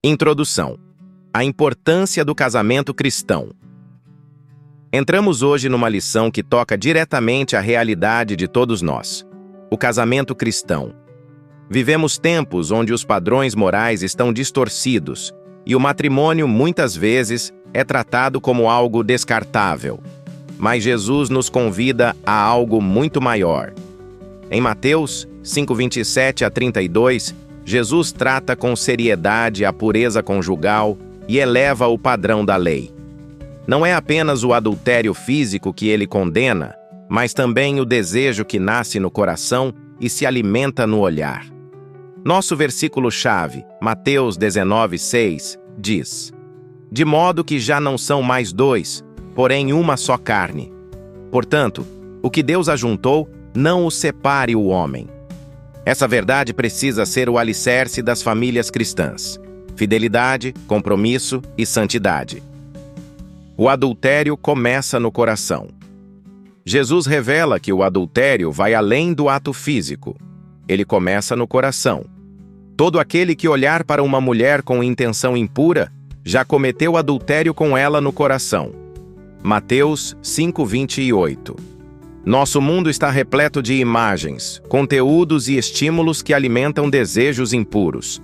Introdução. A importância do casamento cristão. Entramos hoje numa lição que toca diretamente a realidade de todos nós: o casamento cristão. Vivemos tempos onde os padrões morais estão distorcidos e o matrimônio, muitas vezes, é tratado como algo descartável. Mas Jesus nos convida a algo muito maior. Em Mateus 5:27 a 32, Jesus trata com seriedade a pureza conjugal e eleva o padrão da lei. Não é apenas o adultério físico que ele condena, mas também o desejo que nasce no coração e se alimenta no olhar. Nosso versículo-chave, Mateus 19:6, diz: "De modo que já não são mais dois, porém uma só carne. Portanto, o que Deus ajuntou, não o separe o homem." Essa verdade precisa ser o alicerce das famílias cristãs: fidelidade, compromisso e santidade. O adultério começa no coração. Jesus revela que o adultério vai além do ato físico. Ele começa no coração. Todo aquele que olhar para uma mulher com intenção impura já cometeu adultério com ela no coração. Mateus 5:28. Nosso mundo está repleto de imagens, conteúdos e estímulos que alimentam desejos impuros.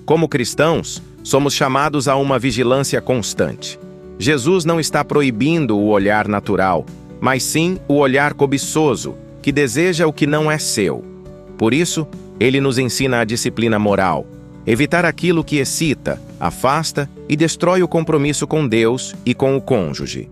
Como cristãos, somos chamados a uma vigilância constante. Jesus não está proibindo o olhar natural, mas sim o olhar cobiçoso, que deseja o que não é seu. Por isso, ele nos ensina a disciplina moral: evitar aquilo que excita, afasta e destrói o compromisso com Deus e com o cônjuge.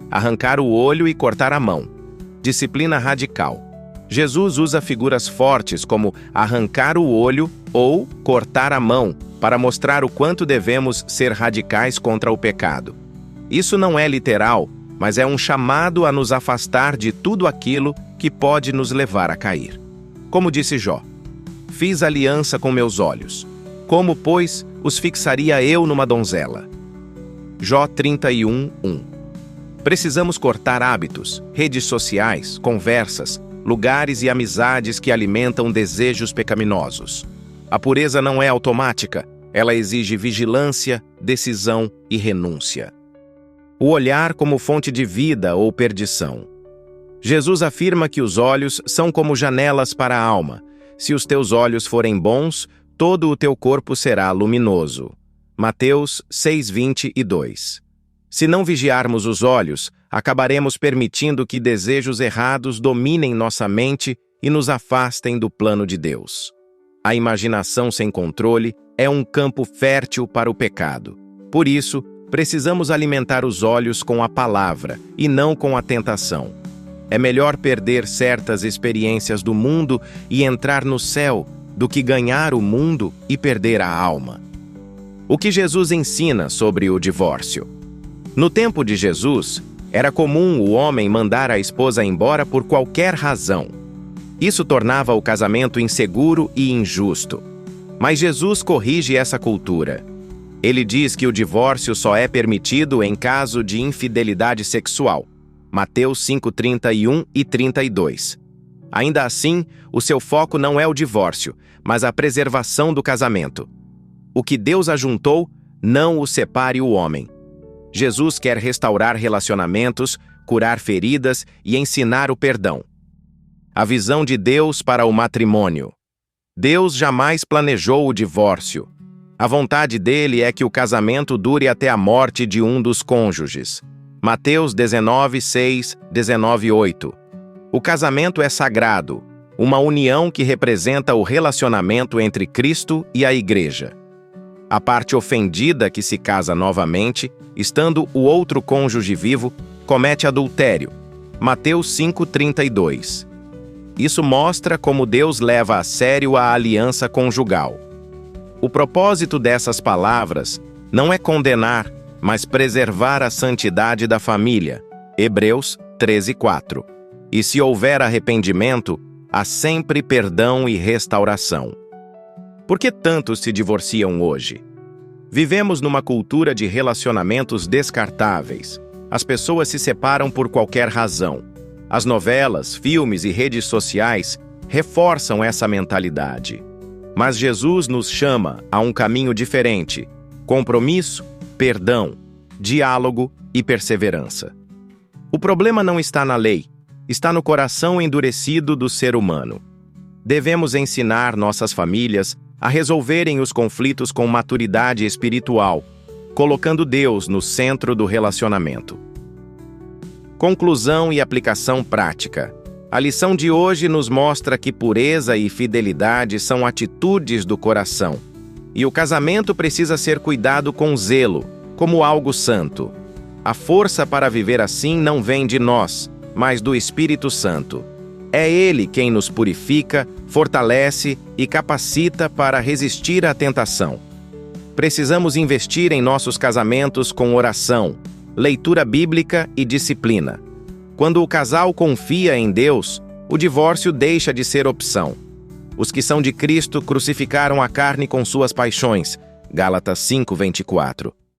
Arrancar o olho e cortar a mão. Disciplina radical. Jesus usa figuras fortes como arrancar o olho ou cortar a mão para mostrar o quanto devemos ser radicais contra o pecado. Isso não é literal, mas é um chamado a nos afastar de tudo aquilo que pode nos levar a cair. Como disse Jó: "Fiz aliança com meus olhos. Como, pois, os fixaria eu numa donzela?" Jó 31:1. Precisamos cortar hábitos, redes sociais, conversas, lugares e amizades que alimentam desejos pecaminosos. A pureza não é automática, ela exige vigilância, decisão e renúncia. O olhar como fonte de vida ou perdição. Jesus afirma que os olhos são como janelas para a alma. Se os teus olhos forem bons, todo o teu corpo será luminoso. Mateus 6:22. Se não vigiarmos os olhos, acabaremos permitindo que desejos errados dominem nossa mente e nos afastem do plano de Deus. A imaginação sem controle é um campo fértil para o pecado. Por isso, precisamos alimentar os olhos com a palavra e não com a tentação. É melhor perder certas experiências do mundo e entrar no céu do que ganhar o mundo e perder a alma. O que Jesus ensina sobre o divórcio? No tempo de Jesus, era comum o homem mandar a esposa embora por qualquer razão. Isso tornava o casamento inseguro e injusto. Mas Jesus corrige essa cultura. Ele diz que o divórcio só é permitido em caso de infidelidade sexual. Mateus 5:31 e 32. Ainda assim, o seu foco não é o divórcio, mas a preservação do casamento. O que Deus ajuntou, não o separe o homem. Jesus quer restaurar relacionamentos, curar feridas e ensinar o perdão. A visão de Deus para o matrimônio. Deus jamais planejou o divórcio. A vontade dele é que o casamento dure até a morte de um dos cônjuges. Mateus 19:6, 19:8. O casamento é sagrado, uma união que representa o relacionamento entre Cristo e a Igreja. A parte ofendida que se casa novamente, estando o outro cônjuge vivo, comete adultério. Mateus 5:32. Isso mostra como Deus leva a sério a aliança conjugal. O propósito dessas palavras não é condenar, mas preservar a santidade da família. Hebreus 13:4. E se houver arrependimento, há sempre perdão e restauração. Por que tantos se divorciam hoje? Vivemos numa cultura de relacionamentos descartáveis. As pessoas se separam por qualquer razão. As novelas, filmes e redes sociais reforçam essa mentalidade. Mas Jesus nos chama a um caminho diferente: compromisso, perdão, diálogo e perseverança. O problema não está na lei, está no coração endurecido do ser humano. Devemos ensinar nossas famílias a resolverem os conflitos com maturidade espiritual, colocando Deus no centro do relacionamento. Conclusão e aplicação prática. A lição de hoje nos mostra que pureza e fidelidade são atitudes do coração, e o casamento precisa ser cuidado com zelo, como algo santo. A força para viver assim não vem de nós, mas do Espírito Santo. É Ele quem nos purifica, fortalece e capacita para resistir à tentação. Precisamos investir em nossos casamentos com oração, leitura bíblica e disciplina. Quando o casal confia em Deus, o divórcio deixa de ser opção. Os que são de Cristo crucificaram a carne com suas paixões. Gálatas 5:24.